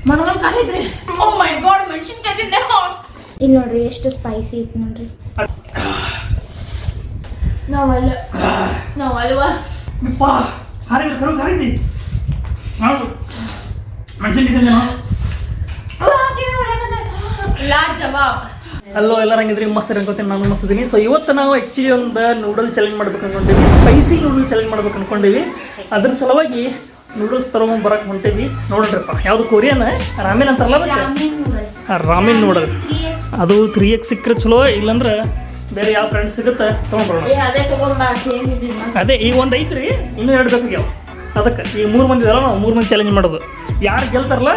ಮನಗಲ್ ಖಾಲಿ ಐತ್ರಿ. ಓ ಮೈ ಗಾಡ್, ಮೆಣಸಿನ್ಕಾಯಿ ತಿಂದೆ. ಇಲ್ಲಿ ನೋಡ್ರಿ ಎಷ್ಟು ಸ್ಪೈಸಿ ಐತಿ ನೋಡ್ರಿ. ನಾವಲ್ವಾ ಖಾರಿದಿ ಮೆಣಸಿನ್ಕಾಯಿ ಲಾ ಜವಾಬ್. ಅಲ್ಲೋ ಎಲ್ಲರೂ ಹಂಗಿದ್ರಿ ಮಸ್ತ್ ಅನ್ಕೋತೀನಿ, ನಾನು ಮಸ್ತ್ ಇದೀನಿ. ಸೊ ಇವತ್ತು ನಾವು ಆ್ಯಕ್ಚುಲಿ ಒಂದು ನೂಡಲ್ ಚಾಲೆಂಜ್ ಮಾಡ್ಬೇಕು ಅನ್ಕೊಂಡಿವಿ, ಸ್ಪೈಸಿ ನೂಡಲ್ ಚಾಲೆಂಜ್ ಮಾಡ್ಬೇಕು ಅನ್ಕೊಂಡಿವಿ. ಅದ್ರ ಸಲುವಾಗಿ ನೂಡಲ್ಸ್ ತಗೊಂಡ್ ಬರಕ್ಕೆ ಹೊಂಟೀವಿ. ನೋಡ್ರಿಪ್ಪ, ಯಾವುದು ಕೊರಿಯನ್ ರಾಮೆನ್ ಅಂತಾರಲ್ಲ, ರಾಮೆನ್ ನೂಡಲ್. ಅದು 3x ಸಿಕ್ಕರೆ ಚಲೋ, ಇಲ್ಲಾಂದ್ರೆ ಬೇರೆ ಯಾವ ಬ್ರ್ಯಾಂಡ್ ಸಿಗುತ್ತೆ ತೊಗೊಂಡ್ಬರೋಣ. ಅದೇ ಈಗ ಒಂದು ಐತ್ರಿ, ಇನ್ನೂ 2 ಬೇಕಾಗ್ಯಾವ. ಅದಕ್ಕೆ ಈಗ 3 ಮಂದಿ ಇದಲ್ಲ, ನಾವು 3 ಮಂದಿ ಚಾಲೆಂಜ್ ಮಾಡೋದು. ಯಾರು ಗೆಲ್ತಾರಲ್ಲ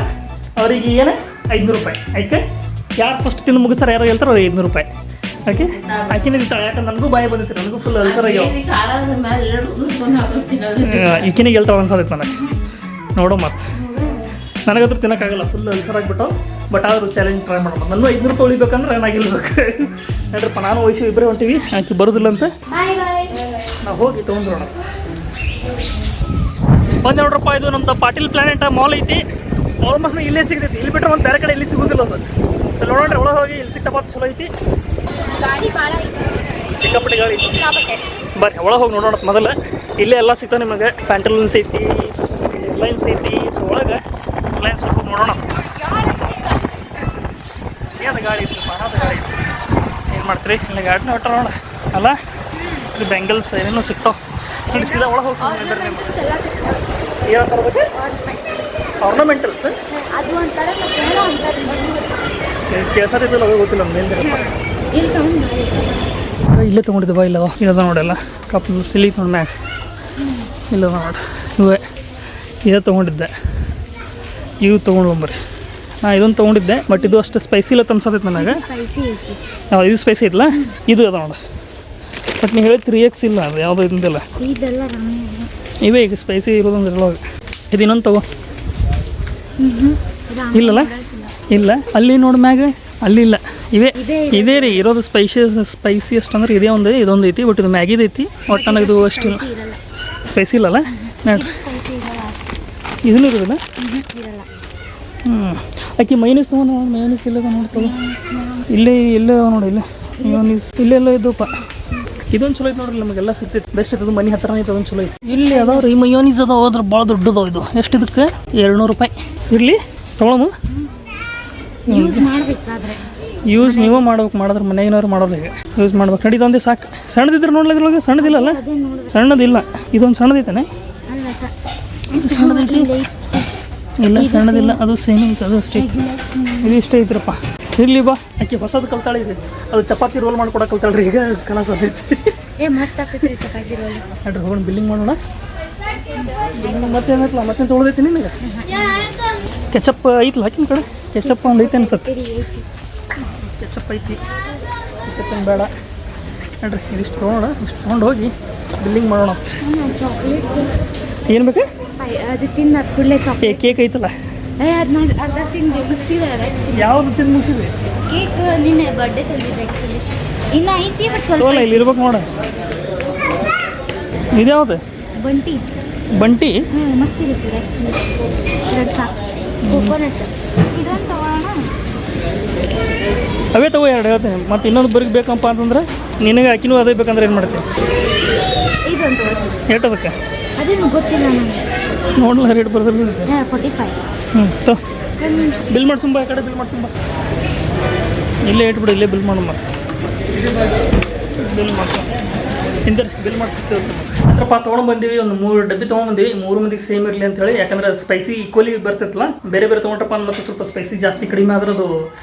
ಅವ್ರಿಗೆ ಏನು 500 ರೂಪಾಯಿ ಆಯ್ಕೆ. ಯಾರು ಫಸ್ಟ್ ತಿಂದು ಮುಗಿಸ್ತಾರೆ, ಯಾರು ಗೆಲ್ತಾರೆ ಅವ್ರಿಗೆ 500 ರೂಪಾಯಿ. ಓಕೆ, ಆಕಿನ ಇರ್ತಾಳೆ. ಯಾಕಂದ್ರೆ ನನಗೂ ಬಾಯಿ ಬಂದಿತ್ತು, ನನಗೂ ಫುಲ್ ಅಲ್ಸರ್ ಆಗ್ಯಾವ. ಈಕಿನ ಗೆಲ್ತಾವ ಅನ್ಸೋದೈತೆ ನನಗೆ. ನೋಡೋ ಮತ್ತೆ ನನಗಂತೂ ತಿನ್ನೋಕ್ಕಾಗಲ್ಲ, ಫುಲ್ ಅಲ್ಸರ್ ಆಗಿಬಿಟ್ಟು. ಬಟ್ ಆದರೂ ಚಾಲೆಂಜ್ ಟ್ರೈ ಮಾಡೋಣ. ನನಗೂ 500 ರೂಪಾಯಿ ಉಳಿಬೇಕಂದ್ರೆ ನಾನು ಗೆಲ್ಬೇಕು. ನೋಡ್ರಪ್ಪ, ನಾನು ವಯಸ್ಸು ಇಬ್ಬರೇ ಹೊಂಟೀವಿ. ಆಕೆ ಬರೋದಿಲ್ಲ ಅಂತ ನಾವು ಹೋಗಿ ತೊಗೊಂಡ್ರೋಣ. ಬಂದು ನೋಡ್ರಪ್ಪ, ಇದು ನಮ್ದು ಪಾಟೀಲ್ ಪ್ಲಾನೆಟ್ ಮಾಲ್ ಐತಿ. ಆಲ್ಮೋಸ್ಟ್ ಇಲ್ಲೇ ಸಿಗ್ತೈತಿ. ಇಲ್ಲಿ ಬಿಟ್ಟರೆ ಒಂದು ಬೇರೆ ಕಡೆ ಇಲ್ಲಿ ಸಿಗೋದಿಲ್ಲ ಅದು. ಸೊ ನೋಡ್ರಿ, ಒಳಗೆ ಹೋಗಿ ಇಲ್ಲಿ ಸಿಕ್ಕಪ್ಪ ಚಲೋ ಐತಿ. ಸಿಕ್ಕಾಪಟ್ಟೆ ಗಾಡಿ ಬರ್ರಿ, ಒಳಗೆ ಹೋಗಿ ನೋಡೋಣ. ಮೊದಲು ಇಲ್ಲೇ ಎಲ್ಲ ಸಿಗ್ತಾವೆ ನಿಮಗೆ. ಪ್ಯಾಂಟಲೂನ್ಸ್ ಐತಿ, ಏರ್ಲೈನ್ಸ್ ಐತಿ. ಸೊ ಒಳಗೆ ಏರ್ಲೈನ್ಸ್ ಹೋಗಿ ನೋಡೋಣ. ಏನು ಗಾಡಿ ಇತ್ತು, ಅದು ಗಾಡಿ ಇತ್ತು. ಏನು ಮಾಡ್ತೀರಿ, ಇಲ್ಲಿ ಗಾಡಿನ ಹೊಟ್ಟ ನೋಡ ಅಲ್ಲ. ಇಲ್ಲಿ ಬ್ಯಾಂಗಲ್ಸ್ ಏನೇನೋ ಸಿಗ್ತಾವೆ. ನೋಡಿ ಸೀದಾ ಒಳಗೆ ಹೋಗಿ ಸುಮ್ಮನೆ ಬರ್ರಿ. ನೀವು ಏನು ತರಬೇಕು? ಆರ್ನಮೆಂಟಲ್ಸ್ ಕೇಳ್ಸತ್ತಿದ್ದಲ್ಲ, ಅದು ಗೊತ್ತಿಲ್ಲ ನಮ್ದು. ಇಲ್ಲೇ ತೊಗೊಂಡಿದ್ದೆ ಬಾ. ಇಲ್ಲದ ಇಲ್ಲದ ನೋಡೆಲ್ಲ ಕಪ್ ಸಿಲಿ ನೋಡಿ ಮ್ಯಾಗ ಇಲ್ಲದ ನೋಡಿ. ಇದೇ ತೊಗೊಂಡಿದ್ದೆ. ಇವು ತೊಗೊಂಡ್ಬಂಬರಿ. ನಾ ಇದೊಂದು ತೊಗೊಂಡಿದ್ದೆ, ಬಟ್ ಇದು ಅಷ್ಟು ಸ್ಪೈಸಿ ಇಲ್ಲ ಅನ್ಸತೈತೆ ನನಗೆ. ಇದು ಸ್ಪೈಸಿ ಐತಲ್ಲ, ಇದು ಅದ ನೋಡು. ಬಟ್ ನೀವು ಹೇಳಿದ 3x ಇಲ್ಲ, ಅದು ಯಾವುದೋ ಇದ್ದಿಲ್ಲ. ಇವೇ ಈಗ ಸ್ಪೈಸಿ ಇರೋದಂದ್ರೆ ಇರೋವಾಗ. ಇದು ಇನ್ನೊಂದು ತಗೋ. ಇಲ್ಲಲ್ಲ, ಇಲ್ಲ ಅಲ್ಲಿ ನೋಡಿ ಮ್ಯಾಗ, ಅಲ್ಲಿ ಇಲ್ಲ. ಇದೇ ರೀ ಇರೋದು ಸ್ಪೈಸಿಯಸ್ಟ್ ಅಂದ್ರೆ ಇದೇ ಒಂದು. ಇದೊಂದು ಐತಿ, ಬಟ್ ಇದು ಮ್ಯಾಗಿದು ಐತಿ. ಒಟ್ಟು ನನಗೆ ಇದು ಅಷ್ಟಿಲ್ಲ, ಸ್ಪೈಸಿ ಇಲ್ಲಲ್ಲ. ನೋಡ್ರಿ, ಇದನ್ನು ಇರೋದಿಲ್ಲ. ಆಕೆ ಮೈನಸ್ ತೊಗೊಂಡು ಮೈನಸ್ ಇಲ್ಲದ ನೋಡ್ತವ. ಇಲ್ಲೇ ನೋಡಿ, ಇಲ್ಲೆಲ್ಲ ಇದ್ದಪ್ಪ. ಇದೊಂದು ಚಲೋ ಐತೆ ನೋಡ್ರಿ, ನಮಗೆಲ್ಲ ಸಿಗ್ತೈತೆ. ಬೆಸ್ಟ್ ಐತೆ, ಅದು ಮನೆ ಹತ್ರ ಐತೆ. ಅದೊಂದು ಚಲೋ ಐತೆ. ಇಲ್ಲಿ ಅದಾವ ರೀ ಮಯೋನೀಸ್ ಅದಾವ, ಅದ್ರ ಭಾಳ ದೊಡ್ಡದಾವ. ಇದು ಎಷ್ಟು ಇದಕ್ಕೆ? 200 ರೂಪಾಯಿ. ಇರಲಿ ತೊಗೊಳಮ್ಮ. ಯೂಸ್ ನೀವೇ ಮಾಡ್ಬೇಕು. ಮಾಡಿದ್ರೆ ಮನೆಗಿನವ್ರು ಮಾಡೋರು ಈಗ ಯೂಸ್ ಮಾಡ್ಬೇಕು. ನಡಿ, ಇದೊಂದೇ ಸಾಕು. ಸಣ್ಣದಿದ್ರೆ ನೋಡ್ಲಿದ್ರೊಳಗೆ ಸಣ್ಣದಿಲ್ಲಲ್ಲ, ಸಣ್ಣದಿಲ್ಲ. ಇದೊಂದು ಸಣ್ಣದೈತಾನೆ, ಸಣ್ಣದೈತಿ. ಇಲ್ಲ ಸಣ್ಣದಿಲ್ಲ, ಅದು ಸೇಮ್ ಐತೆ. ಅದು ಅಷ್ಟೇ, ಇದು ಇಷ್ಟ ಐತ್ರಪ್ಪ. ಇರಲಿ ಬಾ. ಆಕೆ ಹೊಸದು ಕಲ್ತಾಳೆ. ಇದೆ ಅದು ಚಪಾತಿ ರೋಲ್ ಮಾಡ್ಕೊಡಕ್ಕೆ ಕಲ್ತಾಳ್ರಿ. ಈಗ ಕಲಸ ಅದೈತಿ. ನೋಡ್ರಿ, ಹೋಗೋಣ ಬಿಲ್ಲಿಂಗ್ ಮಾಡೋಣ. ಮತ್ತೆ ಏನೈತಲ್ಲ, ಮತ್ತೆ ತೊಗೊಳದೈತಿ ನಿನಗೆ. ಕೆಚಪ್ ಐತಲ್ಲ ಆಕಿನ ಕಡೆ. ಕೆಚಪ್ ಒಂದು ಐತೆ ಅನ್ಸತ್ತೆ. ಕೆಚಪ್ ಐತಿ, ಕೆಚಪ್ ಏನು ಬೇಡ. ನೋಡ್ರಿ, ಇದಿಷ್ಟು ತೊಗೊಳೋಣ. ಇಷ್ಟು ತೊಗೊಂಡು ಹೋಗಿ ಬಿಲ್ಲಿಂಗ್ ಮಾಡೋಣ. ಏನು ಬೇಕು? ಕೇಕ್ ಐತಲ್ಲ, ಯಾವುದು ತಿಂದು ಮುಗಿಸಿದ್ವಿ? ಕೇಕ್ ನಿನ್ನೆ ಬರ್ಡೇ ತಂದಿದ್ದೆ ಆ್ಯಕ್ಚುಲಿ. ಇನ್ನು ಐತಿ, ಬಟ್ ಸ್ವಲ್ಪ ಇಲ್ಲಿ ಇರ್ಬೇಕು ನೋಡ. ಇದ್ಯಾವುದು? ಬಂಟಿ. ಮಸ್ತ್ ಇರುತ್ತೆ ಆ್ಯಕ್ಚುಲಿ. 2 ಸಾಕು. ಕೋಕೋನಟ್ ಇದೊಂದು ತಗೋಣ. ಅವೇ ತಗೋ 2 ಹೇಳ್ತೇನೆ. ಮತ್ತು ಇನ್ನೊಂದು ಬರಿಗೆ ಬೇಕಪ್ಪ ಅಂತಂದ್ರೆ ನಿನಗೆ ಅಕ್ಕಿನೂ ಅದೇ ಬೇಕಂದ್ರೆ ಏನು ಮಾಡ್ತೀನಿ? ಇದೊಂದು ಏಟದಕ್ಕೆ ಅದೇನು ಗೊತ್ತಿಲ್ಲ ನನಗೆ. ನೋಡಲ್ಲ, ರೇಟ್ ಬರ್ದಿಲ್ಲ. 45. ತೋ ಬಿಲ್ ಮಾಡ್ಸುಂಬ. ಈ ಕಡೆ ಬಿಲ್ ಮಾಡ್ಸುಂಬ. ಇಲ್ಲೇ ಇಟ್ಬಿಡು, ಇಲ್ಲೇ ಬಿಲ್ ಮಾಡಮ್ಮ. ಬಿಲ್ ಮಾಡ್ಸೋ ಹಿಂದೆ ಬಿಲ್ ಮಾಡ್ಸಿರ್ತೇವೆ. ಅಂದ್ರಪ್ಪ ತೊಗೊಂಡು ಬಂದೀವಿ. ಒಂದು 3 ಡಬ್ಬಿ ತೊಗೊಂಡ್ಬಂದೀವಿ. 3 ಮಂದಿಗೆ ಸೇಮ್ ಇರಲಿ ಅಂತೇಳಿ. ಯಾಕಂದ್ರೆ ಸ್ಪೈಸಿ ಈಕ್ವಲಿ ಬರ್ತೈತಲ್ಲ. ಬೇರೆ ಬೇರೆ ತೊಗೊಂಡ್ರಪ್ಪ ಮತ್ತು ಸ್ವಲ್ಪ ಸ್ಪೈಸಿ ಜಾಸ್ತಿ ಕಡಿಮೆ ಆದ್ರೆ ಅದು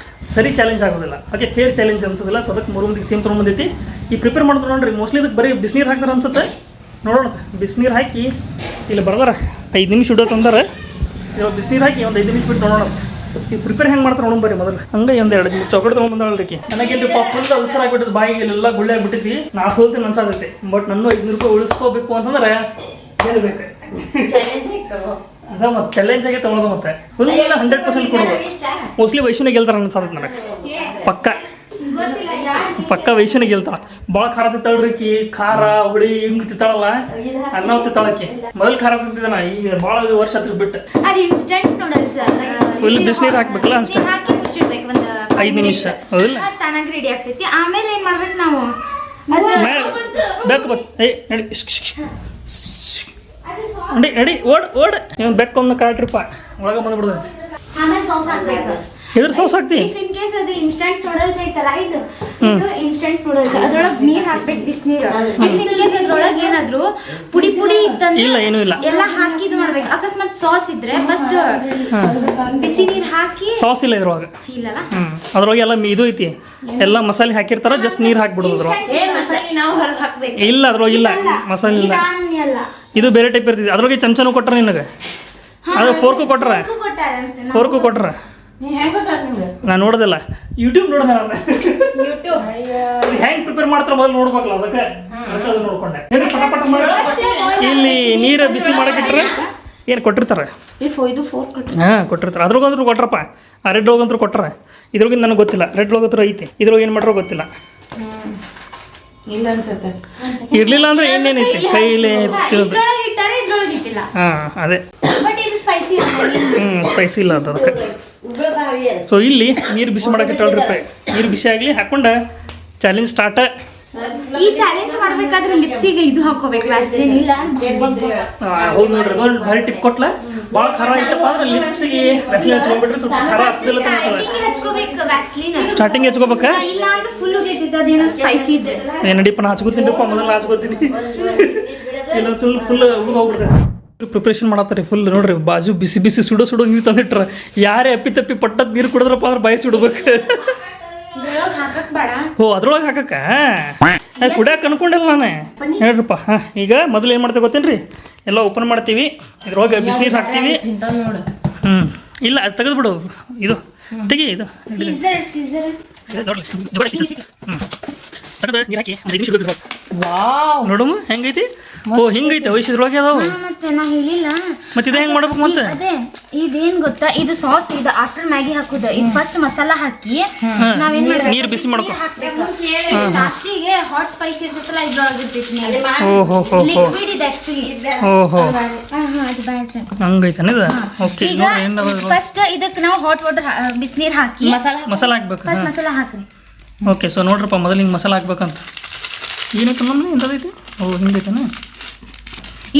ಸರಿ ಚಾಲೆಂಜ್ ಆಗೋದಿಲ್ಲ. ಓಕೆ, ಫೇರ್ ಚಾಲೆಂಜ್ ಅನ್ಸೋದಿಲ್ಲ. ಸೊ ಅದಕ್ಕೆ 3 ಮಂದಿಗೆ ಸೇಮ್ ತೊಗೊಂಡ್ಬಂದೈತಿ. ಈ ಪ್ರಿಪೇರ್ ಮಾಡಿದ್ರು ನೋಡ್ರಿ, ಮೋಸ್ಟ್ಲಿ ಇದಕ್ಕೆ ಬರೀ ಬಿಸಿನೀರು ಹಾಕ್ತಾರೆ ಅನ್ಸುತ್ತೆ. ನೋಡೋಣ, ಬಿಸಿನೀರು ಹಾಕಿ ಇಲ್ಲಿ ಬರ್ದಾರ 5 ನಿಮಿಷ ಇಡೋ ತಂದಾರೆ. ಇವಾಗ ಬಿಸಿನೀರು ಹಾಕಿ ಒಂದು 5 ನಿಮಿಷ ಬಿಟ್ಟು ನೋಡೋಣ. ಈ ಪ್ರಿಪೇರ್ ಹೆಂಗೆ ಮಾಡ್ತಾರೆ ನೋಡೋಣ ಬರ್ರಿ. ಮೊದಲು ಹಂಗೆ ಒಂದು 2 ಚಾಕ್ಲೇಟ್ ತೊಗೊಂಡ್ಬಂದಳಕ್ಕೆ. ನನಗೇನಪ್ಪ ಫುಲ್ ಅಲ್ಸರ್ ಆಗಿಬಿಟ್ಟಿದ್ದು, ಬಾಯಿಗೆ ಎಲ್ಲ ಗುಳ್ಳೆ ಆಗಿಬಿಟ್ಟಿದ್ವಿ. ನಾ ಸೋಲ್ತೀನಿ ಅನ್ಸಾದೈತಿ. ಬಟ್ ನನ್ನ 500 ರೂಪಾಯಿ ಉಳಿಸ್ಕೋಬೇಕು ಅಂತಂದ್ರೆ ಹೇಳ್ಬೇಕು. ಅದ ಮತ್ತೆ ಚಾಲೆಂಜ್ ಆಗಿ ತೊಗೊಳೋದು. ಮತ್ತೆ ಫುಲ್ 100% ಕೊಡೋದು. ಮೋಸ್ಟ್ಲಿ ವೈಶುನೇ ಗೆಲ್ತಾರೆ ಅನ್ಸಾದೈತೆ ನನಗೆ ಪಕ್ಕ. ಪಕ್ಕ ವೈಶನ ಗೆಲ್ತಾಳ. ಭಾಳ ಖಾರ ತಿಂತಾಳ್ರಿ ಖಾರ ಹುಳಿ ಹಿಂಗ್ ತಿಂತಾಳಲ್ಲ ಅನ್ನ ತಿಂತಾಳಕ್ಕೆ. ಮೊದಲು ಖಾರ ತಿಂತಿದ್ದಾನ, ಈಗ ಭಾಳ ವರ್ಷ ಹತ್ರ ಬಿಟ್ಟು. ಅದು ಇನ್ಸ್ಟಂಟ್ ನೂಡಲ್ಸ್. ಫುಲ್ ಬಿಸಿನೀರು ಹಾಕ್ಬೇಕಲ್ಲ ಅಷ್ಟೇ, ಹಾಕಿ ಮುಚ್ಚಿಡ್ಬೇಕು ಒಂದು 5 ನಿಮಿಷ. ಹೌದಿಲ್ಲ, ತನಾಗಿ ರೆಡಿ ಆಗ್ತೈತಿ. ಆಮೇಲೆ ಏನ್ ಮಾಡ್ಬೇಕು ನಾವು, ಬೇಕು ಏ ನಡಿ ನಡಿ ನಡಿ ಓಡ್ ಓಡ್. ಇವ್ ಬೆಕ್ಕೊಂದು ಕಾಟ್ರಿಪ್ಪ ಒಳಗೆ ಬಂದ್ಬಿಡ್ತೈತಿ. ಆಮೇಲೆ ಸಾಸ್ ಹಾಕ್ಬೇಕು. ಇದ್ರ ಸಾಸ್ ಹಾಕ್ತಿ. ಇಫ್ ಇನ್ ಕೇಸ್ ಅದು ಇನ್ಸ್ಟಂಟ್ ನೂಡಲ್ಸ್ ಐತಲ್ಲ, ಇದು ಇನ್ಸ್ಟಂಟ್ ನೂಡಲ್ಸ್, ಅದ್ರೊಳಗೆ ನೀರ್ ಹಾಕ್ಬೇಕು, ಬಿಸಿನೀರು. ಇಫ್ ಇನ್ ಕೇಸ್ ಅದ್ರೊಳಗೆ ಏನಾದ್ರು ಪುಡಿ ಇತ್ತಂದ್ರೆ ಇಲ್ಲ, ಏನೂ ಇಲ್ಲ, ಎಲ್ಲ ಹಾಕಿ ಇದು ಮಾಡ್ಬೇಕು. ಅಕಸ್ಮಾತ್ ಸಾಸ್ ಇದ್ರೆ ಫಸ್ಟ್ ಬಿಸಿ ನೀರ್ ಹಾಕಿ. ಸಾಸ್ ಇಲ್ಲ ಇದ್ರೊಳಗೆ. ಇಲ್ಲಲ್ಲ, ಅದ್ರೊಳಗೆ ಎಲ್ಲ ಇದು ಐತಿ, ಎಲ್ಲ ಮಸಾಲೆ ಹಾಕಿರ್ತಾರ, ಜಸ್ಟ್ ನೀರು ಹಾಕ್ಬಿಡೋದು ಅದ್ರೊಳಗೆ. ಮಸಾಲೆ ನಾವು ಹೊರಗೆ ಹಾಕ್ಬೇಕು. ಇಲ್ಲ ಅದ್ರೊಳಗೆ ಇಲ್ಲ ಮಸಾಲೆ ಇಲ್ಲ. ಇದು ಬೇರೆ ಟೈಪ್ ಇರ್ತೈತಿ. ಅದ್ರೊಳಗೆ ಚಮಚನೂ ಕೊಟ್ರ ನಿನಗೆ, ಅದ್ರ ಫೋರ್ಕು ಕೊಟ್ರ, ಫೋರ್ಕು ಕೊಟ್ರ. ನೀ ಹೆಂಗ್ ಗೊತ್ತಾಗ ನಿಮ್ಗೆ? ನಾನು ನೋಡೋದಿಲ್ಲ, ಯೂಟ್ಯೂಬ್ ನೋಡಿದೆ ನಾನು. ಯೂಟ್ಯೂಬ್ ಹೆಂಗ್ ಪ್ರಿಪೇರ್ ಮಾಡ್ತಾರ ಮೊದಲು ನೋಡ್ಬೇಕಲ್ಲ, ಅದಕ್ಕೆ ಅದು ನೋಡ್ಕೊಂಡೆ. ಪಟ ಮಾಡಿ ಇಲ್ಲಿ ನೀರು ಬಿಸಿ ಮಾಡಕ್ಕಿಟ್ರೆ ಏನು ಕೊಟ್ಟಿರ್ತಾರೆ. ಇದು ಫೋರ್ಕ್ ಕೊಟ್ರಿ. ಹಾಂ ಕೊಟ್ಟಿರ್ತಾರೆ. ಅದ್ರೊಳಗಂದ್ರೂ ಕೊಟ್ರಪ್ಪ, ಆ ರೆಡ್ ಹೋಗಂತೂ ಕೊಟ್ರ. ಇದ್ರೊಳಗಿಂದ ನನಗೆ ಗೊತ್ತಿಲ್ಲ, ರೆಡ್ ಹೋಗತ್ರ ಐತಿ, ಇದ್ರೊಳಗೆ ಏನು ಮಾಡ್ರೋ ಗೊತ್ತಿಲ್ಲ. ಇಲ್ಲ ಅನ್ಸುತ್ತೆ. ಇರ್ಲಿಲ್ಲ ಅಂದ್ರೆ ಏನೇನೈತಿ ಕೈಲಿ ಇದ್ರೊಳಗೆ ಇಟ್ಟಾರೆ, ಇದ್ರೊಳಗೆ ಇಟ್ಟಿಲ್ಲ. ಹಾಂ ಅದೇ, ಬಟ್ ಇದು ಸ್ಪೈಸಿ ಸ್ಪೈಸಿ ಇಲ್ಲ ಅದು ಅದಕ್ಕೆ. ಸೊ ಇಲ್ಲಿ ನೀರು ಬಿಸಿ ಮಾಡಕ್ಕೆ ಇಟ್ಟಳ್ರಿ. ನೀರು ಬಿಸಿ ಆಗಲಿ ಹಾಕೊಂಡು ಚಾಲೆಂಜ್ ಸ್ಟಾರ್ಟ್. ಈ ಚಾಲೆಂಜ್ ಮಾಡ್ಬೇಕಾದ್ರೆ ಲಿಪ್ಸಿಗೆ ಇದು ಹಾಕೋಬೇಕು, ವ್ಯಾಸ್ಲಿನ್. ಇಲ್ಲ ಹೌದು ನೋಡ್ರಿ, ಅದೊಂದು ಭಾರಿ ಟಿಪ್ ಕೊಟ್ಲ. ಭಾಳ ಖಾರ ಐತಪ್ಪ ಅಂದ್ರೆ ಲಿಪ್ಸಿಗೆ ವ್ಯಾಸ್ಲಿನ್ ಹಚ್ಕೊಂಡ್ಬಿಟ್ರೆ ಸ್ವಲ್ಪ ಖಾರ ಆಗ್ತಿಲ್ಲ. ಹಚ್ಕೋಬೇಕು ವ್ಯಾಸ್ಲಿನ್, ಸ್ಟಾರ್ಟಿಂಗ್ ಹಚ್ಕೋಬೇಕಾ? ಇಲ್ಲ ಅಂದ್ರೆ ಫುಲ್ ಉರಿತೈತೆ, ಅದೇನೋ ಸ್ಪೈಸಿ ಇದ್ರೆ. ನಡಿಪ್ಪ ನಾ ಹಚ್ಕೋತೀನಿಪ್ಪ, ಮೊದಲು ಹಚ್ಕೋತೀನಿ. ಇಲ್ಲ ಫುಲ್ ಉಳಿದು ಹೋಗ್ಬಿಡ್ತೈತೆ. Preparation ಮಾಡತ್ತಾರೆ full. ನೋಡ್ರಿ ಬಾಜು ಬಿಸಿ ಬಿಸಿ ಸುಡೋ ನೀರು ತಂದಿಟ್ರ. ಯಾರೇ ಅಪ್ಪಿ ಪಟ್ಟದ ನೀರು ಕುಡಿದ್ರಪ್ಪ ಅಂದ್ರೆ ಬಾಯಿ ಸುಡ್ಬೇಕು. ಓ ಅದ್ರೊಳಗೆ ಹಾಕಕ್ಕ ಕುಡಿಯಕ್ಕೆ ಅನ್ಕೊಂಡಿಲ್ಲ ನಾನು. ಹೇಳ್ರಪ್ಪ. ಹಾಂ, ಈಗ ಮೊದಲು ಏನು ಮಾಡ್ತೇವೆ ಗೊತ್ತೇನ್ರಿ, ಎಲ್ಲ ಓಪನ್ ಮಾಡ್ತೀವಿ, ಇದ್ರೊಳಗೆ ಬಿಸಿನೀರು ಹಾಕ್ತೀವಿ. ಇಲ್ಲ ಅದು ತೆಗೆದ್ಬಿಡು, ಇದು ತೆಗಿ, ಇದು ನೋಡ್ರಿ ತೆಗೆದು ನೀರು ಹಾಕಿ ಒಂದು 5 ನಿಮಿಷ ಬಿಡ್ಬೇಕು. ವಾವ್, ನೋಡಮ್ಮ ಹೆಂಗೈತಿ. ಓ ಹಿಂಗೈತೆ ವಯಸ್ಸಿದ್ರೊಳಗೆ ಅದಾವು. ಮತ್ತೆ ನಾ ಹೇಳಿಲ್ಲ ಮತ್ತೆ ಇದು ಹೆಂಗೆ ಮಾಡ್ಬೇಕು ಮತ್ತೆ? ಅದೇ ಇದೇನ್ ಗೊತ್ತಾ, ಇದು ಸಾಸ್, ಇದು ಆಫ್ಟರ್ ಮ್ಯಾಗಿ ಹಾಕುದು. ಇದು ಫಸ್ಟ್ ಮಸಾಲಾ ಹಾಕಿ ನಾವೇನ್ ಮಾಡ್ಬೇಕು, ನೀರು ಬಿಸಿ ಮಾಡ್ಕೊ. ಲಾಸ್ಟಿಗೆ ಹಾಟ್ ಸ್ಪೈಸಿ ಇರ್ತೈತಲ್ಲ, ಇದ್ರೊಳಗೆ ಇರ್ತೈತಿ. ಓಹೋ ಲಿಕ್ವಿಡ್ ಇದೆ ಆಕ್ಚುಲಿ. ಓಹೋ ಅದು ಬ್ಯಾಟ್ರಿ ಹಂಗೈತನ ಇದು. ಓಕೆ, ಈಗ ಫಸ್ಟ್ ಇದಕ್ಕೆ ನಾವು ಹಾಟ್ ವಾಟರ್ ಬಿಸಿನೀರು ಹಾಕಿ ಮಸಾಲ ಹಾಕ್ಬೇಕು. ಫಸ್ಟ್ ಮಸಾಲಾ ಹಾಕ್ರಿ. ಓಕೆ, ಸೊ ನೋಡ್ರಪ್ಪ ಮೊದಲು ಹಿಂಗೆ ಮಸಾಲ ಹಾಕ್ಬೇಕಂತ. ಏನೈತೆ ನಮ್ಮಲ್ಲಿ ಎಂಥದೈತಿ? ಓ ಹಿಂಗೈತನ.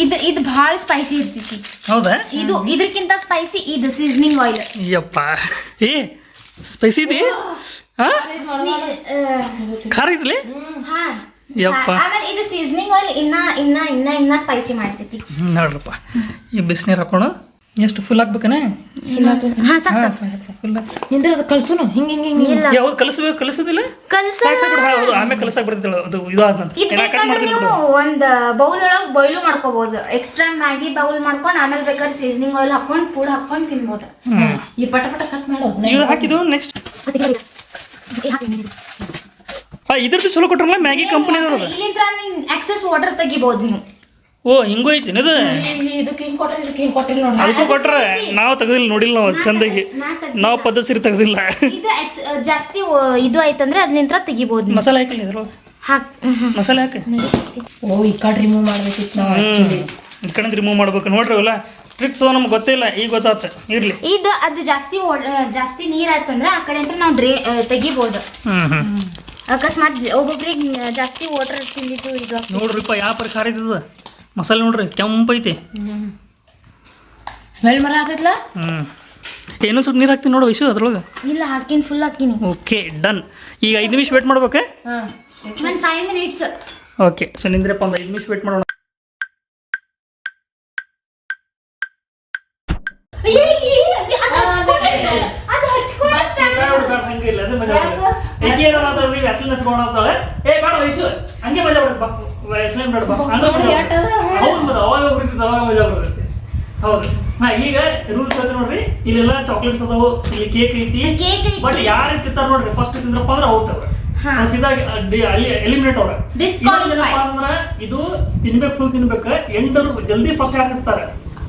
ಇದು ಭಾಳ ಸ್ಪೈಸಿ ಇರ್ತೈತಿ. ಹೌದಾ? ಇದು ಇದಕ್ಕಿಂತ ಸ್ಪೈಸಿ ಇದು ಸೀಸನಿಂಗ್ ಆಯಿಲ್. ಯಪ್ಪ, ಏ ಸ್ಪೈಸಿ ಐತಿ. ಹಾಂ, ಖಾರ ಐತಿಲಿ. ಹಾಂ ಯಪ್ಪ, ಆಮೇಲೆ ಇದು ಸೀಸನಿಂಗ್ ಆಯಿಲ್ ಇನ್ನ ಸ್ಪೈಸಿ ಮಾಡ್ತೈತಿ. ನೋಡ್ರಪ್ಪ, ಈ ಬಿಸಿನೀರು ಹಾಕೋಣ. ಎಷ್ಟು ಫುಲ್ ಹಾಕ್ಬೇಕನ? ಹಾಂ ಸಾಕು ಫುಲ್ ನಿಂದ್ರೆ ಅದು ಕಲ್ಸುನು ಹಿಂಗೆ ಹಿಂಗೆ ಹಿಂಗೆ. ಇಲ್ಲ ಯಾವ್ದು ಕಲಿಸೋದಿಲ್ಲ. ಕಲ್ಸ ಆಮೇಲೆ ಕಲಸಾಕ್ ಬರ್ತೈತೆ ಅದು. ಇದು ಆದ ನಂತರ ಇದು ಬೇಕಾದ್ರೆ ನೀವು ಒಂದು ಬೌಲ್ ಒಳಗೆ ಬಾಯ್ಲು ಮಾಡ್ಕೋಬಹುದು. ಎಕ್ಸ್ಟ್ರಾ ಮ್ಯಾಗಿ ಬೌಲ್ ಮಾಡ್ಕೊಂಡು ಆಮೇಲೆ ಬೇಕಾದ್ರೆ ಸೀಸನಿಂಗ್ ಆಯಿಲ್ ಹಾಕೊಂಡು ಪೂಡ್ ಹಾಕೊಂಡು ತಿನ್ಬೋದು. ಈ ಪಟ ಕಟ್ ಮಾಡು. ಇದು ಹಾಕಿದ್ದು ನೆಕ್ಸ್ಟ್. ಇದ್ರದ್ದು ಚಲೋ ಕೊಟ್ರಲ್ಲ ಮ್ಯಾಗಿ ಕಂಪನಿ. ಇಲ್ಲಿಂದ ನೀವು ಎಕ್ಸೆಸ್ ವಾಟರ್ ತೆಗಿಬಹುದು ನೀವು. ಓ ಹಿಂಗೂ ಐತಿ ಇದು. ಇದಕ್ಕೆ ಹಿಂಗೆ ಕೊಟ್ರೆ ಇದಕ್ಕೆ ಹಿಂಗೆ ಕೊಟ್ಟಿಲ್ಲ ನೋಡಿ. ಅದಕ್ಕೂ ಕೊಟ್ರೆ ನಾವು ತೆಗ್ದಿಲ್ಲ, ನೋಡಿಲ್ಲ ನಾವು ಚಂದಾಗಿ. ನಾವು ಪದ್ಧತಿ ತೆಗ್ದಿಲ್ಲ. ಇದು ಜಾಸ್ತಿ ಇದು ಆಯ್ತಂದ್ರೆ ಅದ್ಲಿಂದ ತೆಗಿಬಹುದು. ಮಸಾಲೆ ಹಾಕಿಲ್ಲ ಇದ್ರೊಳಗೆ. ಮಸಾಲೆ ಹಾಕಿ. ಓ ಈ ಕಡೆ ರಿಮೂವ್ ಮಾಡ್ಬೇಕಿತ್ತು ನಾವು. ಈ ಕಡೆ ರಿಮೂವ್ ಮಾಡ್ಬೇಕು. ನೋಡ್ರಿ ಅವೆಲ್ಲ ಟ್ರಿಕ್ಸ್ ನಮ್ಗೆ ಗೊತ್ತಿಲ್ಲ, ಈಗ ಗೊತ್ತಾತ. ಇರ್ಲಿ, ಇದು ಅದು ಜಾಸ್ತಿ ನೀರ್ ಆಯ್ತಂದ್ರೆ ಆ ಕಡೆ ಅಂತ ನಾವು ತೆಗಿಬಹುದು. ಅಕಸ್ಮಾತ್ ಒಬ್ಬೊಬ್ರಿಗೆ ಜಾಸ್ತಿ ವಾಟರ್ ತಿಂದಿದ್ದು ಇದು. ನೋಡ್ರಿಪ್ಪ ಯಾವ ಪ್ರಕಾರ ಇದ್ದದ ಮಸಾಲೆ. ನೋಡ್ರಿ ಕೆಂಪೈತಿ, ಸ್ಮೆಲ್ ಮರ ಆಗ್ತೈತಲ್ಲ. ಏನೋ ಸ್ವಲ್ಪ ನೀರು ಹಾಕ್ತೀನಿ ನೋಡು ವಯಸ್ಸು ಅದ್ರೊಳಗೆ. ಇಲ್ಲ ಹಾಕಿನಿ, ಫುಲ್ ಹಾಕಿನಿ. Okay done. ಈಗ 5 ನಿಮಿಷ ವೇಟ್ ಮಾಡ್ಬೇಕಾ? ಒಂದು 5 ಮಿನಿಟ್ಸ್. ಓಕೆ, ಸೊ ನಿಂದ್ರಪ್ಪ ಒಂದು 5 ನಿಮಿಷ ವೇಟ್ ಮಾಡೋಣ. ಹಂಗಿಲ್ಲ, ಅದು ಮಜಾ ಬರ್ತದೆ. ಏಕೆ ಮಾತಾಡೋದು ವ್ಯಾಸ್ಲಿನ್ ಹಚ್ಕೊಂಡಾಗ್ತಾಳೆ. ಏ ಬೇಡ ವಯಸ್ಸು, ಹಂಗೆ ಮಜಾ ಬರುತ್ತೆ. ಬಾ ವ್ಯಾಸ್ಲಿನ್ ಬೇಡ ಬಾ ಅಂದ್ರೆ ಹೌದು, ಮತ್ತೆ ಅವಾಗ ಬರ್ತೈತೆ, ಅವಾಗ ಮಜಾ ಬರ್ತೈತಿ. ಹೌದು. ಹಾಂ, ಈಗ ರೂಲ್ಸ್ ಹೇಳ್ತೀನಿ ನೋಡ್ರಿ. ಇಲ್ಲೆಲ್ಲ ಚಾಕ್ಲೇಟ್ಸ್ ಅದಾವು, ಇಲ್ಲಿ ಕೇಕ್ ಐತಿ. ಬಟ್ ಯಾರು ತಿಂತಾರ ನೋಡ್ರಿ, ಫಸ್ಟ್ ತಿಂದ್ರಪ್ಪ ಅಂದ್ರೆ ಔಟ್ ಅವ್ರು ಸೀದಾಗಿ ಅಲ್ಲಿ ಎಲಿಮಿನೇಟ್ ಅವ್ರ. ಅಂದ್ರೆ ಇದು ತಿನ್ಬೇಕು, ಫುಲ್ ತಿನ್ಬೇಕು. ಎಂಟರು ಜಲ್ದಿ ಫಸ್ಟ್ ಯಾರು ತಿಂತಾರೆ,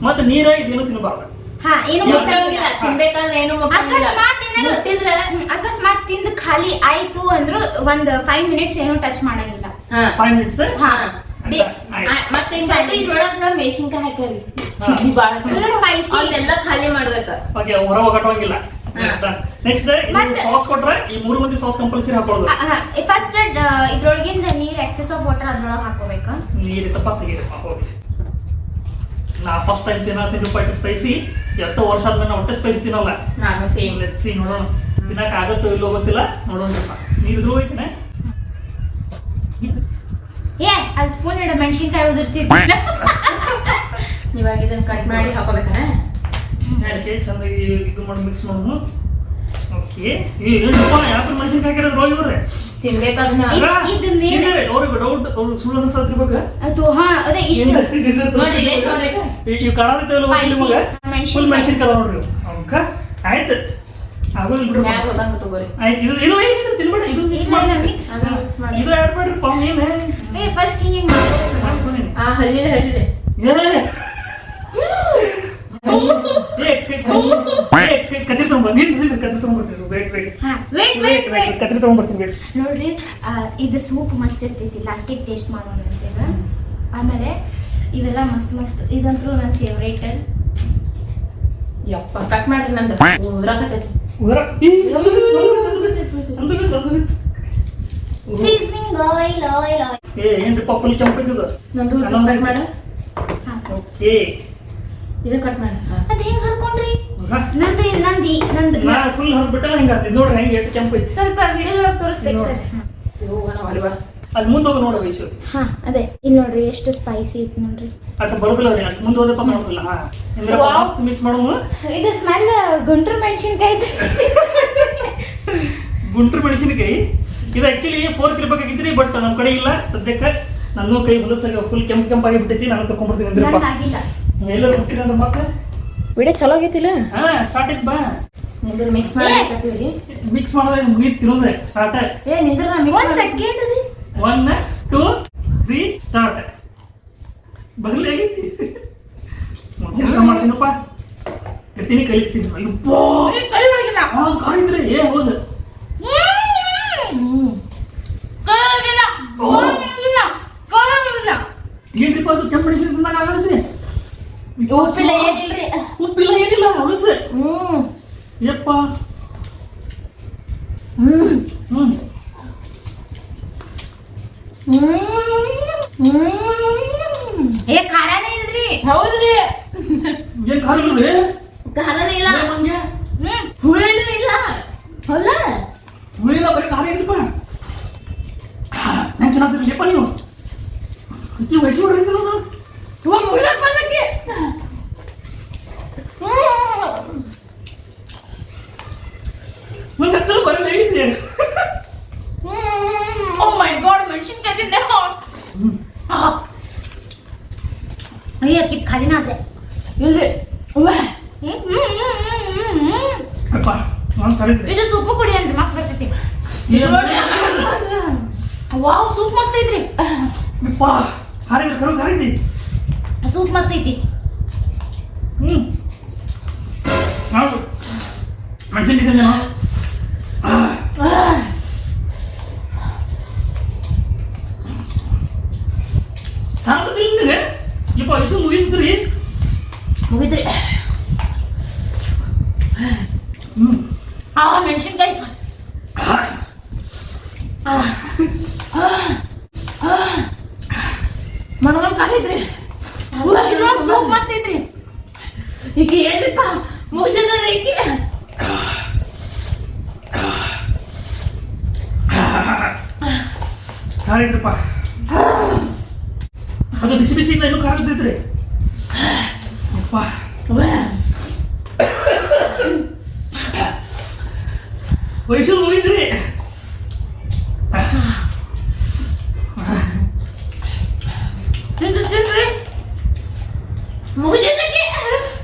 ಮತ್ತೆ ನೀರ ಇದೇನು ತಿನ್ಬಾರ್ದು. ಹಾ ಏನು ಮುಟ್ಟಂಗಿಲ್ಲ ತಿನ್ಬೇಕಾದ್ರೆ ಏನು ಮುಟ್ಟಂಗಿಲ್ಲ ಅಕಸ್ಮಾತ್ ತಿಂದು ಖಾಲಿ ಆಯ್ತು ಅಂದ್ರು ಒಂದ್ 5 ಮಿನಿಟ್ಸ್ ಏನು ಟಚ್ ಮಾಡಂಗಿಲ್ಲ. 5 ಮಿನಿಟ್ಸ್ ಹಾ ಮತ್ತೆ ಇದ್ರೊಳಗ ಮೆಣಸಿನ್ಕಾಯಿ ಹಾಕ್ಯಾರಿ ಚಿಲ್ಲಿ ಬಾಳ ಸ್ಪೈಸಿ ಅದೆಲ್ಲ ಖಾಲಿ ಮಾಡ್ಬೇಕ. ಓಕೆ ಹೊರ ಹೋಗಟ್ಟೋಂಗಿಲ್ಲ. ನೆಕ್ಸ್ಟ್ ಸಾಸ್ ಕೊಟ್ರೆ ಈ 3 ಮಂದಿ ಸಾಸ್ ಕಂಪಲ್ಸರಿ ಹಾಕೊಳ್ಳೋದು. ಫಸ್ಟ್ ಇದ್ರೊಳಗಿಂದ ನೀರ್ ಎಕ್ಸೆಸ್ ಆಫ್ ವಾಟರ್ ಅದ್ರೊಳಗೆ ಹಾಕೋಬೇಕು. ನೀರಿತ್ತಪ್ಪ ತೆಗೀರಪ್ಪ ಹೋಗಿ. ನಾ ಫಸ್ಟ್ ಟೈಮ್ ತಿನ್ನತ್ತೀನಿ ಬಟ್ ಸ್ಪೈಸಿ. ಎಷ್ಟೋ ವರ್ಷ ಆದ್ಮೇಲೆ ಹೊಟ್ಟೆ ಸ್ಪೈಸಿ ತಿನ್ನಲ್ಲ ನಾನು ಸೇಮ್. ಸಿ ನೋಡೋಣ ತಿನ್ನಕ್ಕೆ ಆಗತ್ತೋ ಇಲ್ಲೋ ಗೊತ್ತಿಲ್ಲ, ನೋಡೋಣಪ್ಪ. ನೀರಿದ್ರು ಹೋಯ್ತಾನೆ ಅಲ್ಲಿ ಸ್ಪೂನ್ ಇಡ ಮೆಣಸಿನ್ಕಾಯಿ ಉದುರ್ತಿದ್ದೆ. ಇವಾಗ ಇದನ್ನ ಕಟ್ ಮಾಡಿ ಹಾಕೋಬೇಕನ ಅದಕ್ಕೆ ಚಂದಾಗಿ ಇದು ಮಾಡಿ ಮಿಕ್ಸ್ ಮಾಡೋಣ. ಓಕೆ ಯಾಕೆ ಮೆಣಸಿನ್ಕಾಯಿ ಹಾಕಿರೋದು ಇವ್ರೆ ತಿನ್ಬೇಕಾದ್ರೆ ಅವ್ರಿಗೆ ಡೌಟ್ ಅವ್ರು ಸುಳ್ಳು ಅನ್ಸತ್ತಿರ್ಬೇಕ. ಅದು ಹಾ ಅದೇ ಇಷ್ಟು ಇವ್ ಕಾಣಾದಿತ್ತಲ್ಲ ಫುಲ್ ಮೆಣಸಿನ್ಕಾಯಿ ನೋಡ್ರಿ ಅವಕ್ಕ ಆಯ್ತು ಆಗೋದಿಲ್ಲ ಬಿಡ್ರಿ. ತಗೋರಿ ಆಯ್ತು ಇದು ಇದು ಏನಿದೆ ತಿನ್ಬೇಡ. ಇದು ಮಿಕ್ಸ್ ಮಾಡಿ ಮಿಕ್ಸ್ ಇದು ಆ್ಯಡ್ ಮಾಡ್ರಿ ಪಾವ್ ಏನೇ ಫಸ್ಟ್ ಹಿಂಗೆ ಮಾಡ್ಕೊಂಡು ಹಳ್ಳಿ ಕತ್ರಿ ತಗೊಂಡ್ಬರ್ತೀನಿ. ಕತ್ರಿ ತಗೊಂಡ್ಬರ್ತೀನಿ. ನೋಡ್ರಿ ಇದು ಸೂಪ್ ಮಸ್ತ್ ಇರ್ತೈತಿ. ಲಾಸ್ಟಿಗೆ ಟೇಸ್ಟ್ ಮಾಡೋಣ ಅಂತೇಳಿ. ಆಮೇಲೆ ಇವೆಲ್ಲ ಮಸ್ತ್ ಮಸ್ತ್ ಇದಂತೂ ನನ್ನ ಫೇವ್ರೇಟ್. ಯಪ್ಪ ಕಟ್ ಮಾಡ್ರಿ ನಂದು ಉದ್ರಾಕತೈತಿ. ಸೀಸನಿಂಗ್ ಆಯಿಲ್ ಆಯಿಲ್ ಏನ್ರಿಪ್ಪ ಫುಲ್ ಕೆಂಪೈತದ. ನಂದು ಕಟ್ ಮಾಡ. ಓಕೆ ಇದು ಕಟ್ ಮಾಡಿ. ಅದ್ ಹೆಂಗ್ ಹರ್ಕೊಂಡ್ರಿ? ನಂದು ನಾ ಫುಲ್ ಹರ್ಬಿಟ್ಟಲ್ಲ ಹಿಂಗಾಗ್ತದೆ ನೋಡ್ರಿ ಹೆಂಗೆ ಎಷ್ಟು ಕೆಂಪೈತಿ. ಸ್ವಲ್ಪ ವಿಡಿಯೋದೊಳಗೆ ತೋರಿಸ್ಬೇಕು ಸರ್. ಅದು ಮುಂದೆ ಹೋಗಿ ನೋಡೋ ವಯಸ್ಸು. ಹಾ ಅದೇ ಇಲ್ಲಿ ನೋಡ್ರಿ ಎಷ್ಟು ಸ್ಪೈಸಿ ಐತಿ ನೋಡ್ರಿ. ಅಷ್ಟು ಬರೋದಿಲ್ಲ ರೀ, ಅಷ್ಟು ಮುಂದೆ ಹೋದಪ್ಪ ಮಾಡೋದಿಲ್ಲ. ಹಾ ಮಸ್ತ್ ಮಿಕ್ಸ್ ಮಾಡೋಣ. ಇದು ಸ್ಮೆಲ್ ಗುಂಟೂರು ಮೆಣಸಿನ್ಕಾಯಿ. ಗುಂಟೂರು ಮೆಣಸಿನಕಾಯಿ ಇದು ಆಕ್ಚುಲಿ 4 ಇರ್ಬೇಕಾಗಿತ್ರಿ, ಬಟ್ ನಮ್ಮ ಕಡೆ ಇಲ್ಲ ಸದ್ಯಕ್ಕೆ. ನನ್ನ ಕೈ ಹೊಲಸಾಗ ಫುಲ್ ಕೆಂಪಾಗಿ ಬಿಟ್ಟೈತಿ. ನಾನು ತಗೊಂಡ್ಬರ್ತೀನಿ ಅಂದ್ರಪ್ಪ. ಎಲ್ಲರೂ ಬಿಟ್ಟಿರಿ ಅಂದ್ರೆ ಮತ್ತೆ ವಿಡಿಯೋ ಚಲೋ ಆಗೈತಿಲ್ಲ. ಹಾ ಸ್ಟಾರ್ಟ್ ಐತಿ ಬಾ. ನಿಂದ್ರ ಮಿಕ್ಸ್ ಮಾಡಕತ್ತೀವಿ. ಮಿಕ್ಸ್ ಮಾಡೋದ್ರೆ ಮುಗಿತು ತಿನ್ನೋದೆ ಸ್ಟಾರ್ಟ್. ನಿಂದ್ರ ಮಿಕ್ಸ್ 1 ಸೆಕೆಂಡ್. 1 2 3 ಸ್ಟಾರ್ಟ್. ಬದಲು ಆಗೈತಿ. ಕೆಲಸ ಮಾಡ್ತೀನಪ್ಪ ಇರ್ತೀನಿ ಕಲಿತೀನಿ. ಕಾಣಿದ್ರಿ ಹೌದು. ಏನ್ರಿಪ್ಪ ಅದು ಕೆಂಪು ಮೆಣಸಿನ ತಿಂದಾಗ ಆಗಲ್ರಿ. ಉಪ್ಪಿಲ್ಲ ಏನಿಲ್ರಿ. ಉಪ್ಪಿಲ್ಲ ಏನಿಲ್ಲ ಹೊಲಸು. ಯಪ್ಪ ಏ ಖಾರನೇ ಇಲ್ರಿ. ಹೌದ್ರಿ. ಏನ್ ಖಾರ ಇಲ್ರಿ? ಖಾರನೇ ಇಲ್ಲ. ಮಂಗೆ ಹುಳಿನೂ ಇಲ್ಲ. ಹೊಲ್ಲ ಹುಳಿಲ್ಲ, ಬರೀ ಖಾರ ಇಲ್ಲಪ್ಪ. ನಂಗೆ ಚೆನ್ನಾಗಿರ್ಲಿಪ್ಪ ನೀವು ಈ ವಯಸ್ಸು ನೋಡ್ರಿ ತಿನ್ನೋದು. ಇವಾಗ ಉಳ್ಳಕ್ ಬಂದಕ್ಕೆ ಒಂದು ಹಚ್ಚಲು ಬರಲ್ಲ ಹೇಗಿದೆ. ಓ ಮೈ ಗಾಡ್ ಮೆಣಸಿನ್ಕಾಯಿ ತಿಂದೆ. ಅಯ್ಯ ಕಿತ್ ಖಾಲಿನ ಅದೇ ಇಲ್ರಿ. ಅಪ್ಪ ನಾನು ಕರೀತೀನಿ. ಇದು ಸೂಪು ಕುಡಿಯನ್ರಿ ಮಸ್ತ್ ಬರ್ತೈತಿ. ವಾವ್ ಸೂಪ್ ಮಸ್ತ್ ಐತ್ರಿ. ಅಪ್ಪ ಖಾರ ಇಲ್ಲ, ಖಾರ ಐತಿ. ಸೂಪ್ ಮಸ್ತ್ ಐತಿ. ನಾವು ಮೆಣಸಿನ್ಕಾಯಿ ತಿಂದೆ ನಾವು. ಖಾರದಿಲ್ಲ ಯಪ್ಪ. ವಯಸ್ಸು ಮುಗಿದ್ರಿ ಮುಗಿದ್ರಿ. ಮೆಣಸಿನ್ಕಾಯಿ ಮನಗಲ್ ಖಾಲಿ ಐತ್ರಿ. ಸೂಪ್ ಮಸ್ತ್ ಐತ್ರಿ. ಈಗ ಏನ್ರಿಪ್ಪ ಮುಗಿಸಿದ್ರಿ ಈಗ. ಖಾರ ಐತ್ರಪ್ಪ. ಅದು ಬಿಸಿ ಬಿಸಿ ಇಲ್ಲ, ಇನ್ನೂ ಖಾರ ಇರ್ತೈತ್ರಿ. ಅಪ್ಪ ವಯಸ್ಸು ಮುಗಿದ್ರಿ. ತಿನ್ರಿ ಮುಗಿಸಿದ್ದಕ್ಕೆ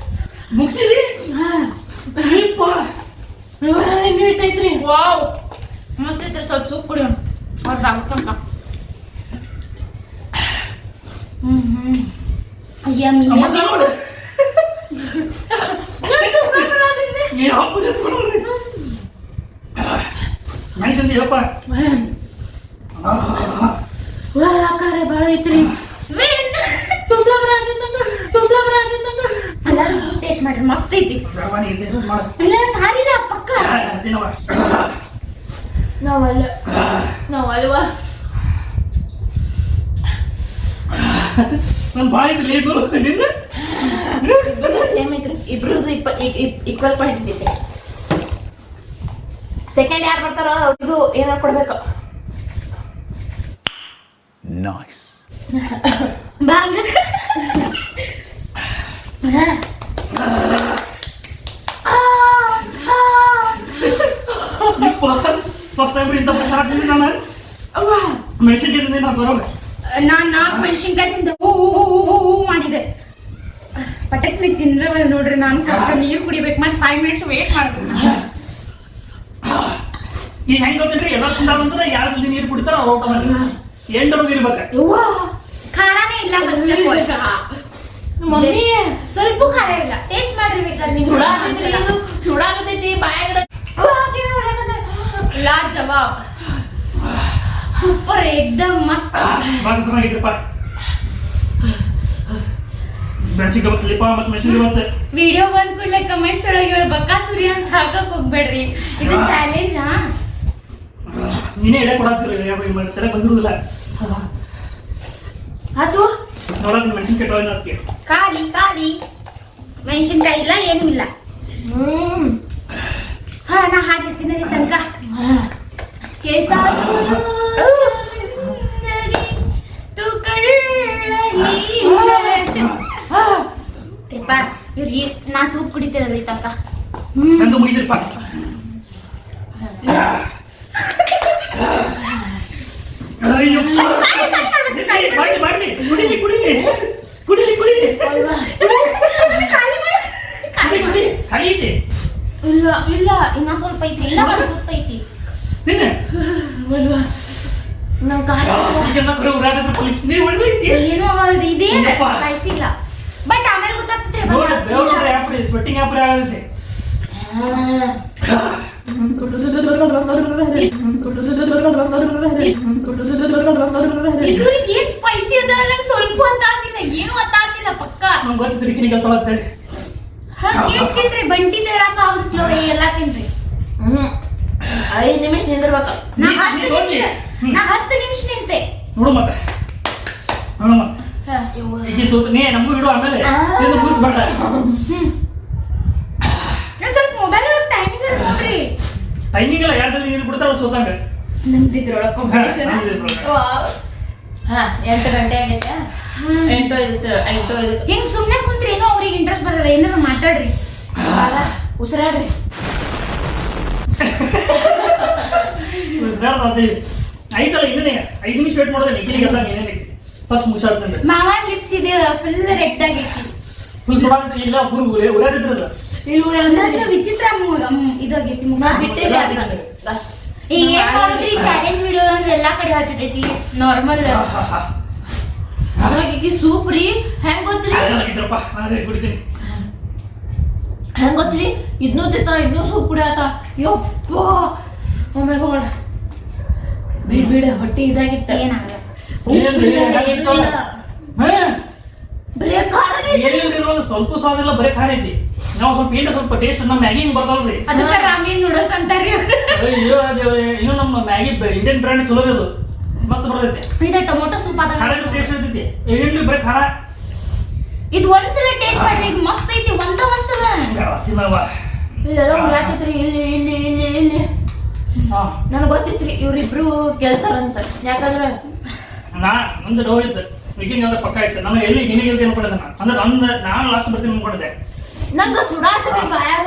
ಮುಗಿಸಿರಿ. ಇರ್ತೈತ್ರಿ. ವಾವ್ ಮಸ್ತ್ ಐತ್ರಿ. ಸ್ವಲ್ಪ ಸೂಪ್ ಕುಡಿಯೋಣ ಅವ್ರದ್ದು ಆಗುತ್ತಂತ. ಯಮ್ಮಿ ನೋಡು ಏ ಹಬ್ಬದ ಹೆಸ್ಕೊಡ್ರಿ ಹೆಂಗ್ ತಂದಿಯಪ್ಪ ಖಾರ ಭಾಳ ಐತ್ರಿ ಸುಮ್ಲ ಬರಾಕತ್ತಂಗ ಎಲ್ಲರೂ ಟೇಸ್ಟ್ ಮಾಡ್ರಿ ಮಸ್ತ್ ಐತಿ ಇಲ್ಲ ಖಾರಿದ ಪಕ್ಕ ನಾವಲ್ವಾ ನನ್ ಬಾಳ ಐತಿ ಲೇಬರ್ ನಿನ್ನ ಇಬ್ರು ಸೇಮ್ ಐತ್ರಿ ಇಬ್ರದ್ದು ಈಕ್ವಲ್ ಪಾಯಿಂಟ್ ಐತಿ ಸೆಕೆಂಡ್ ಯಾರು ಬರ್ತಾರೋ ಅವ್ರಿಗೂ ಏನಾರು ಕೊಡ್ಬೇಕು Nice. ಬಾಂಗ್ ಫಸ್ಟ್ ಟೈಮ್ ಇಂಥ ಪ್ರಕಾರ ತಿಂದಿ ನಾನು ಮೆಣಸಿನ್ಕಾಯಿ ತಿಂದಿ ನಾನು ಬರೋಲ್ಲ ನಾನ್ 4 ಮೆಣಸಿನ್ಕಾಯಿ ತಿಂದೆ ಹೂ ಮಾಡಿದೆ ಪಟಕ್ಲಿ ತಿಂದ್ರೆ ಬಂದು ನೋಡ್ರಿ ನಾನು ಸ್ವಲ್ಪ ನೀರು ಕುಡಿಬೇಕು ಮತ್ತೆ 5 ಮಿನಿಟ್ಸ್ ವೇಟ್ ಮಾಡ್ತೀನಿ ಈಗ ಹೆಂಗ್ ಗೊತ್ತೇನ್ರಿ ಎಲ್ಲ ತಿಂದಾರ ಅಂದ್ರೆ ಯಾರು ಜಲ್ದಿ ನೀರು ಕುಡಿತಾರ ಅವ್ರು ಊಟ ಮಾಡಿ ಎಂಟು ಇರ್ಬೇಕು ಖಾರನೇ ಇಲ್ಲ ಫಸ್ಟ್ ಆಫ್ ಆಲ್ ಮಮ್ಮಿ ಸ್ವಲ್ಪ ಖಾರ ಇಲ್ಲ ಟೇಸ್ಟ್ ಮಾಡ್ರಿ ಬೇಕಾದ್ರೆ ನೀವು ಸುಡಾಗತೈತಿ ಇದು ಸುಡಾಗತೈತಿ ಬಾಯಾಗಡ ಲಾಜವಾಬ್ ಸೂಪರ್ ಏಕ್ದಮ್ ಮಸ್ತ್ ಭಾಳ ಚೆನ್ನಾಗಿದ್ರಪ್ಪ ಮೆಣಸಿನ್ಕಾಯಿ ಬರ್ತಲಿಪ್ಪ ಮತ್ತೆ ಮೆಣಸಿನ್ಕಾಯಿ ಬರುತ್ತೆ ವಿಡಿಯೋ ಬಂದ್ ಕೂಡಲೇ ಕಮೆಂಟ್ಸ್ ಒಳಗೆ ಹೇಳಿ ಬಕ್ಕಾಸುರಿ ಅಂತ ಹಾಕಕ್ ಹೋಗ್ಬೇಡ್ರಿ ಇದು ಚಾಲೆಂಜ್ ಹಾ ನೀನೇ ಎಡೆ ಕೊಡಾತಿರಿ ಯಾವ ಮಾಡ್ತಾರೆ ಬಂದಿರುದಿಲ್ಲ ಅದು ನೋಡಕ್ ಮೆಣಸಿನ್ಕಾಯಿ ಟೊಯ್ ನೋಡ್ತಿ ಖಾಲಿ ಮೆಣಸಿನ್ಕಾಯಿ ಇಲ್ಲ ಏನೂ ಇಲ್ಲ ಹಾ ನಾ ಹಾಡಿರ್ತೀನಿ ತನಕ ಇವ್ರಿ ನಾ ಸೂಪ್ ಕುಡಿತಿರೋದ್ರಿ ತನಕ ನಂದು ಮುಗಿದ್ರಪ್ಪ ಮಾಡ್ಲಿ ಕುಡಿಲಿ ಖಾಲಿ ಐತಿ ಇಲ್ಲ ಇನ್ನ ಸ್ವಲ್ಪ ಐತಿ ಇಲ್ಲ ಗೊತ್ತೈತಿ ತಿನ್ನೆ ನಮ್ ಖಾರ ಈಗೆಲ್ಲ ಕರೆ ಉರಾಡದ್ರ ಲಿಪ್ಸ್ ನೀರು ಹೊಡೆದೈತಿ ಏನೋ ಆಗಲ್ರಿ ಇದೇನು ಏನಪ್ಪ? ಸ್ಪೈಸಿ ಇಲ್ಲ ಬಟ್ ಆಮೇಲೆ ಗೊತ್ತಾಗ್ತೈತ್ರಿ ನೋಡಿ ಬೆವರು ಆಪ್ರಿ ಸ್ವೆಟ್ಟಿಂಗ್ ಆಪ್ರಿ ಆಗೈತಿ ಇದ್ರಿಗೆ ಏನ್ ಸ್ಪೈಸಿ ಅದ ನಂಗೆ ಸ್ವಲ್ಪ ಅಂತ ಆಗ್ತಿಲ್ಲ ಏನು ಗೊತ್ತಾಗ್ತಿಲ್ಲ ಪಕ್ಕ ನಮ್ಗೆ ಗೊತ್ತಿತ್ತು ಕಿನಿ ಕಲ್ತಾಳ ಅಂತೇಳಿ ಏನ್ ತಿನ್ರಿ ಬಂಟಿ ತರ ಸಾವುದು ಸ್ಲೋ ಎಲ್ಲ ತಿನ್ರಿ 5 ನಿಮಿಷ ನಿಂದಿರ್ಬೇಕು ನಾ ನೀ 10 ಸೋತಿ. ನಿಮಿಷ ನಾ 10 ನಿಮಿಷ ನಿಂತೆ ನೋಡು ಮತ್ತೆ ಈಗ ಸೋತು ನೀ ನಮಗೂ ಇಡು ಆಮೇಲೆ ನೀನು ಮುಗಿಸ್ಬೇಡ ಸ್ವಲ್ಪ ಮೊಬೈಲ್ ಟೈಮಿಂಗ್ ನೋಡ್ರಿ ಟೈಮಿಂಗ್ ಎಲ್ಲ ಯಾರು ಜಲ್ದಿ ನೀರು ಬಿಡ್ತಾರ ಅವ್ರು ಸೋತಂಗ ನಿಂತಿದ್ರೊಳಗೆ ಕಾಂಪಿಟೇಷನ್ ಹಾ 8 ಗಂಟೆ ಆಗೈತೆ 8 ಹಿಂಗ್ ಸುಮ್ನೆ ಕುಂತ್ರಿ ಏನೋ ಅವ್ರಿಗೆ ಇಂಟ್ರೆಸ್ಟ್ ಬರಲ್ಲ ಏನಾರ ಮಾತಾಡ್ರಿ ಉಸಿರಾಡ್ರಿ ಸಾಧ್ಯ ಐತಲ್ಲ ಇನ್ನೇ 5 ನಿಮಿಷ ವೇಟ್ ಮಾಡೋದೇ ನಿಖಿಲಿಗೆಲ್ಲ ಏನೇನೈತಿ ಫಸ್ಟ್ ಮುಗಿಸಾಡ್ತಂದ್ರೆ ಮಾವನ್ ಲಿಪ್ಸ್ ಇದೆ ಫುಲ್ ರೆಡ್ ಆಗೈತಿ ಫುಲ್ ಸುಡ ಇಲ್ಲ ಫುಲ್ ಉರಿಯಾದಿದ್ರಲ್ಲ ಅಂದ್ರೆ ವಿಚಿತ್ರ ಇದಾಗೈತಿ ಮುಖ ಬಿಟ್ಟಿಲ್ಲ ಈಗ ಏನ್ ಮಾಡೋದ್ರಿ ಚಾಲೆಂಜ್ ವಿಡಿಯೋ ಅಂದ್ರೆ ಎಲ್ಲಾ ಕಡೆ ಹತ್ತಿದೈತಿ ನಾರ್ಮಲ್ ಹಾಗಾಗಿ ಸೂಪ್ ರೀ ಹೆಂಗ್ ಗೊತ್ತ್ರಿ ಆಗಿದ್ರಪ್ಪ ಅದೇ ಕುಡಿತೀನಿ ಹೆಂಗ್ ಗೊತ್ತ್ರಿ ಇದನ್ನೂ ತಿಂತ ಇದನ್ನೂ ಸೂಪ್ ಕುಡಿಯತ್ತ ಯಪ್ಪ ಓ ಮೈ ಗಾಡ್ ಬಿಡ ಹೊಟ್ಟೆ ಇದಾಗಿತ್ತ ಏನಾಗಲ್ಲ ಬರೀ ಖಾರನೇ ಏನಿಲ್ಲ ಸ್ವಲ್ಪ ಸ್ವಾದಿಲ್ಲ ಬರೀ ಖಾರ ಐತಿ ನಾವು ಸ್ವಲ್ಪ ಏನ ಸ್ವಲ್ಪ ಟೇಸ್ಟ್ ನಮ್ಮ ಮ್ಯಾಗಿ ಹಿಂಗ್ ಬರ್ತಾವಲ್ರಿ ಅದಕ್ಕೆ ರಾಮಿಯನ್ ನೂಡಲ್ಸ್ ಅಂತಾರ್ರಿ ಅಯ್ಯೋ ಇನ್ನು ನಮ್ಮ ಮ್ಯಾಗಿ ಇಂಡಿಯನ್ ಬ್ರ್ಯಾಂಡ್ ಚಲೋ ರೀ ಅದು ಮಸ್ತ್ ಬರ್ತೈತಿ ಇದು ಟೊಮೊಟೊ ಸೂಪ್ ಅದ ಖಾರ ಟೇಸ್ಟ್ ಇರ್ತೈತಿ ಏನ್ರಿ ಬರೀ ಖಾರ ಇದು ಒಂದ್ಸಲ ಟೇಸ್ಟ್ ಮಾಡ್ರಿ ಈಗ ಮಸ್ತ್ ಐತಿ ಒಂದ್ಸಲ ಇಲ್ಲೆಲ್ಲ ಉಳ್ಳಾತೈತ್ರಿ ಇಲ್ಲಿ ನನಗೆ ಗೊತ್ತಿತ್ರಿ ಇವ್ರಿಬ್ರು ಗೆಲ್ತಾರಂತ ಯಾಕಂದ್ರೆ ನಂದು ಡೌ ಇತ್ತು ವಿಕಿಂಗ್ ಅಂದ್ರೆ ಪಕ್ಕ ಇತ್ತು ನನಗೆ ಎಲ್ಲಿ ನಿನಗೆ ಅನ್ಕೊಂಡಿದ್ದೆ ಅಂದ್ರೆ ನಾನು ಲಾಸ್ಟ್ ಬರ್ತೀನಿ ಅನ್ಕೊಂಡಿದ್ದೆ ನಂಗೆ ಸುಡಾತೈತ್ರಿ ಬಾಯಾಗ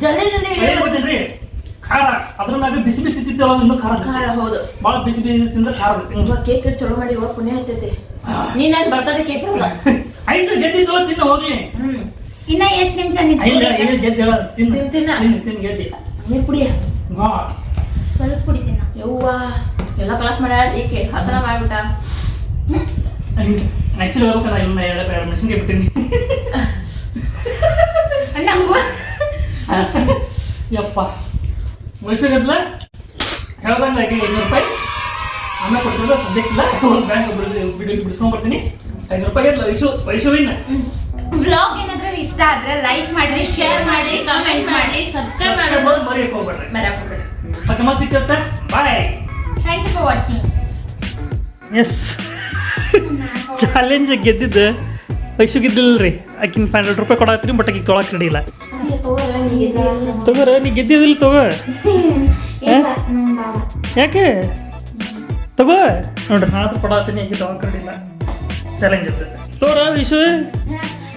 ಜಲ್ದಿ ಏನ್ ಗೊತ್ತೇನ್ರಿ ಖಾರ ಅದ್ರ ಮ್ಯಾಗ ಬಿಸಿ ಬಿಸಿ ತಿಂತಲ್ಲ ಇನ್ನೂ ಖಾರ ಖಾರ ಹೌದು ಭಾಳ ಬಿಸಿ ಬಿಸಿ ತಿಂದ್ರೆ ಖಾರ ಇರುತ್ತೆ ಕೇಕ್ ಚಲೋ ಮಾಡಿ ಇವಾಗ ಪುಣ್ಯ ಹತ್ತೈತಿ ನೀನ್ ಬರ್ತಡೆ ಕೇಕ್ ಅಲ್ಲ ಐದು ಗೆದ್ದಿತ್ತು ತಿನ್ನು ಹೋಗ್ಲಿ ಇನ್ನ ಎಷ್ಟ್ ನಿಮಿಷ ಇಲ್ಲ ಏನು ಗೆದ್ದಿ ಹೇಳ ತಿನ್ನು ತಿನ್ನ. ತಿನ್ನು ಗೆದ್ದಿ ನೀರ್ ಕುಡಿಯ ಹಾ ಸ್ವಲ್ಪ ಕುಡಿತೀನಿ ಯವ್ವ ಎಲ್ಲ ಕ್ಲಾಸ್ ಮಾಡ್ಯಾಳ ಏಕೆ ಹಸನ ಮಾಡ್ಬಿಟ್ಟ ಆಕ್ಚುಲಿ ಹೇಳ್ಬೇಕಲ್ಲ ಇನ್ನ ಎರಡು ಮೆಣಸಿನ್ಕಾಯಿ ಬಿಟ್ಟಿನಿ ನಂಗೂ ಯಪ್ಪ ವಯಸ್ಸಾಗದ್ಲ ಹೇಳ್ದಂಗೆ 500 ರೂಪಾಯಿ ಆಮೇಲೆ ಕೊಡ್ತಿದ್ರೆ ಸದ್ಯಕ್ಕಿಲ್ಲ ಬ್ಯಾಂಕ್ ಬಿಡಿಸ್ಕೊಂಡ್ ಬರ್ತೀನಿ. 5 ರೂಪಾಯಿ ವಯಸ್ಸುವಿನ ವ್ಲಾಗ್ ಏನಾದ್ರೂ ಇಷ್ಟ ಆದ್ರೆ ಲೈಕ್ ಮಾಡ್ರಿ, ಶೇರ್ ಮಾಡಿ, ಕಮೆಂಟ್ ಮಾಡಿ, ಸಬ್ಸ್ಕ್ರೈಬ್ ಮಾಡಬಹುದು. ಮರೆಯಕ್ಕೆ ಹೋಗ್ಬೇಡ್ರಿ. ಮರೆಯಕ್ಕೆ ಮತ್ತೆ ಮತ್ತೆ ಸಿಕ್ಕತ್ತ. Bye. Thank you for watching. Yes challenge ಗೆದ್ದಿದ್ದು ವಯಸ್ಸು ಗೆದ್ದಿಲ್ಲರಿ. ಆಕಿನ 500 ರೂಪಾಯಿ ಕೊಡತ್ರಿ, ಬಟ್ ಆಕಿಗೆ ತೊಳಕ್ಕೆ ರೆಡಿ ಇಲ್ಲ. ತಗೋರ ನೀ ಗೆದ್ದಿದ್ದಿಲ್ಲ ತಗೋ. ಯಾಕೆ ತಗೋ ನೋಡ್ರಿ, ನಾ ಹತ್ರ ಕೊಡತ್ತೀನಿ, ಆಕಿ ತೊಳಕ್ಕೆ ರೆಡಿ ಇಲ್ಲ. ಚಾಲೆಂಜ್ ಇರ್ತದೆ ತೋರ ವಿಶ್ವ.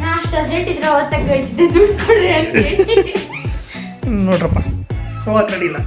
ನಾ ಅಷ್ಟು ಅರ್ಜೆಂಟ್ ಇದ್ರೆ ಅವತ್ತಾಗ ಹೇಳ್ತಿದ್ದೆ ದುಡ್ಡು ಕೊಡ್ರಿ ಅಂತ ಹೇಳಿ. ನೋಡ್ರಪ್ಪ ತೊಳಕ್ಕೆ ರೆಡಿ ಇಲ್ಲ.